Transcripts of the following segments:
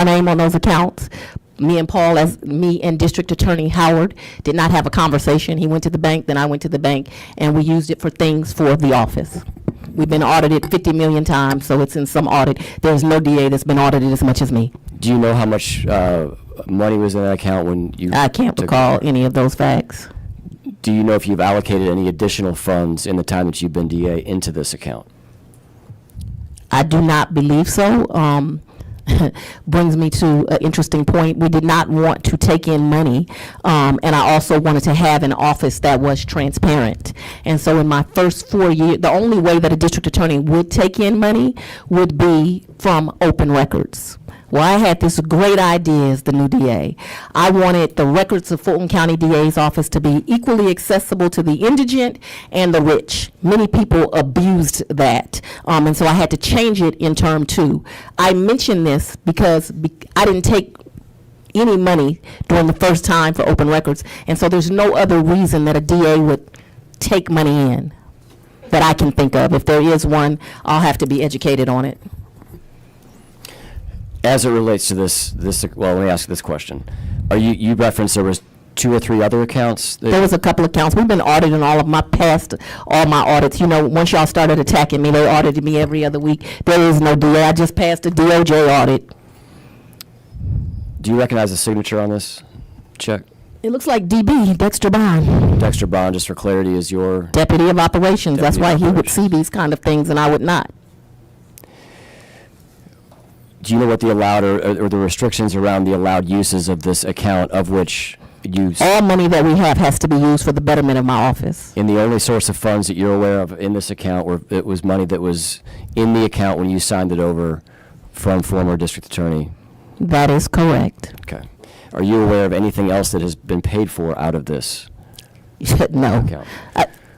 my name on those accounts. Me and District Attorney Howard did not have a conversation. He went to the bank, then I went to the bank, and we used it for things for the office. We've been audited 50 million times, so it's in some audit. There's no DA that's been audited as much as me. Do you know how much money was in that account when you I can't recall any of those facts. Do you know if you've allocated any additional funds in the time that you've been DA into this account? I do not believe so. Brings me to an interesting point. We did not want to take in money, and I also wanted to have an office that was transparent. And so in my first 4 years, the only way that a district attorney would take in money would be from open records. Well, I had this great idea as the new DA. I wanted the records of Fulton County DA's office to be equally accessible to the indigent and the rich. Many people abused that, and so I had to change it in term 2. I mention this because I didn't take any money during the first time for open records, and so there's no other reason that a DA would take money in that I can think of. If there is one, I'll have to be educated on it. As it relates to this, well, let me ask this question. You referenced there was 2 or 3 other accounts? There was a couple of accounts. We've been auditing all my audits. You know, once y'all started attacking me, they audited me every other week. There is no DA. I just passed a DOJ audit. Do you recognize the signature on this check? It looks like DB, Dexter Bond. Dexter Bond, just for clarity, is your... Deputy of Operations. Deputy That's why of he would Operations. see these kind of things and I would not. Do you know what the allowed or the restrictions around the allowed uses of this account, of which use? All money that we have has to be used for the betterment of my office. And the only source of funds that you're aware of in this account, it was money that was in the account when you signed it over from former district attorney? That is correct. Okay. Are you aware of anything else that has been paid for out of this No. account?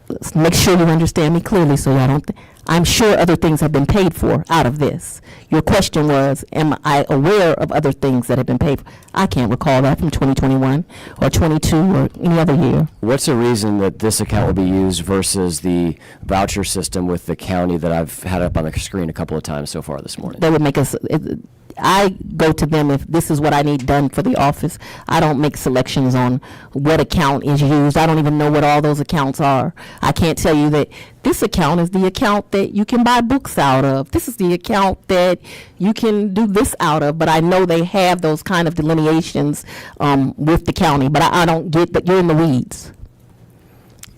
Let's make sure you understand me clearly so y'all don't... I'm sure other things have been paid for out of this. Your question was, am I aware of other things that have been paid for? I can't recall that from 2021 or 22 or any other year. What's the reason that this account will be used versus the voucher system with the county that I've had up on the screen a couple of times so far this morning? They would make us... I go to them if this is what I need done for the office. I don't make selections on what account is used. I don't even know what all those accounts are. I can't tell you that this account is the account that you can buy books out of. This is the account that you can do this out of. But I know they have those kind of delineations with the county. But I don't get that. You're in the weeds.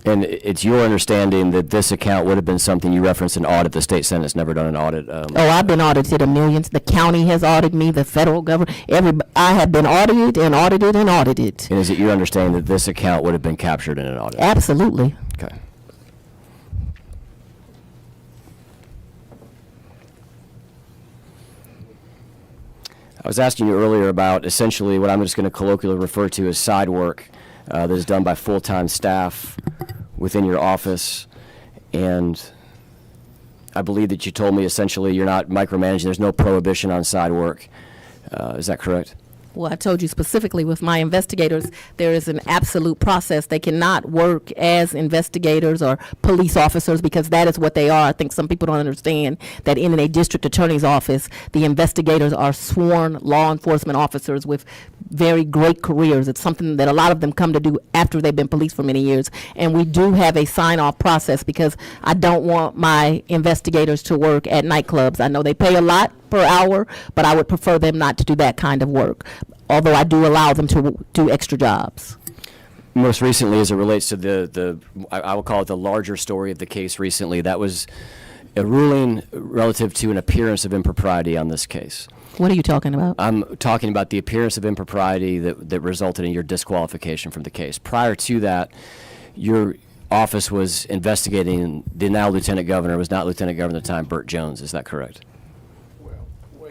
And it's your understanding that this account would have been something you referenced in audit. The state Senate's never done an audit. Oh, I've been audited a million. The county has audited me, the federal government. I have been audited and audited and audited. And is it your understanding that this account would have been captured in an audit? Absolutely. Okay. I was asking you earlier about essentially what I'm just going to colloquially refer to as side work that is done by full-time staff within your office. And I believe that you told me essentially you're not micromanaging. There's no prohibition on side work. Is that correct? Well, I told you specifically with my investigators, there is an absolute process. They cannot work as investigators or police officers because that is what they are. I think some people don't understand that in a district attorney's office, the investigators are sworn law enforcement officers with very great careers. It's something that a lot of them come to do after they've been police for many years. And we do have a sign-off process because I don't want my investigators to work at nightclubs. I know they pay a lot per hour, but I would prefer them not to do that kind of work, although I do allow them to do extra jobs. Most recently, as it relates to I will call it the larger story of the case recently, that was a ruling relative to an appearance of impropriety on this case. What are you talking about? I'm talking about the appearance of impropriety that resulted in your disqualification from the case. Prior to that, your office was investigating the now Lieutenant Governor, was not Lieutenant Governor at the time, Burt Jones. Is that correct?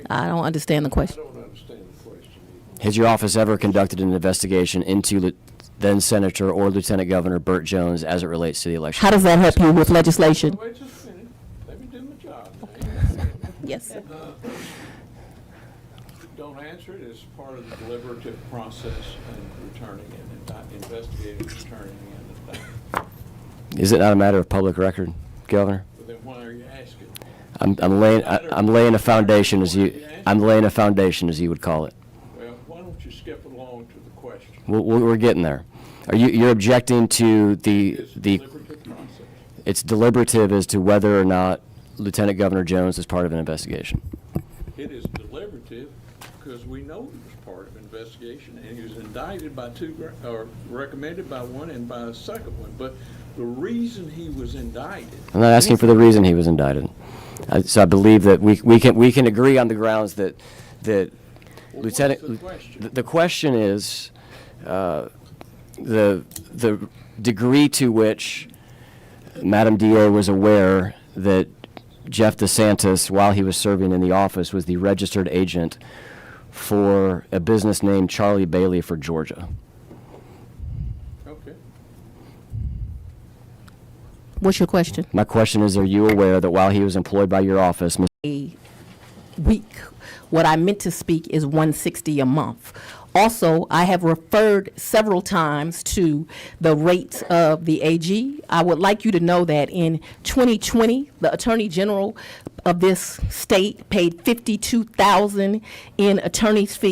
I don't understand the question. I don't understand the question. Has your office ever conducted an investigation into then Senator or Lieutenant Governor Burt Jones as it relates to the election? How does that help you with legislation? Wait just a minute. Let me do my job. Yes, sir. Don't answer it. It's part of the deliberative process and returning it, investigating, returning it. Is it not a matter of public record, Governor? But then why are you asking? I'm laying a foundation as you would call it. Well, why don't you skip along to the question? We're getting there. You're objecting to It's the deliberative process. it's deliberative as to whether or not Lieutenant Governor Jones is part of an investigation. It is deliberative because we know it was part of an investigation, and he was indicted by or recommended by one and by a second one. But the reason he was indicted, I'm not asking for the reason he was indicted. So I believe that we can agree on the grounds that well, Lieutenant. what's the question? The question is the degree to which Madam DA was aware that Jeff DeSantis, while he was serving in the office, was the registered agent for a business named Charlie Bailey for Georgia. Okay. What's your question? My question is, are you aware that while he was employed by your office, A week. What I meant to speak is 160 a month. Also, I have referred several times to the rates of the AG. I would like you to know that in 2020, the Attorney General of this state paid $52,000 in attorney's fees.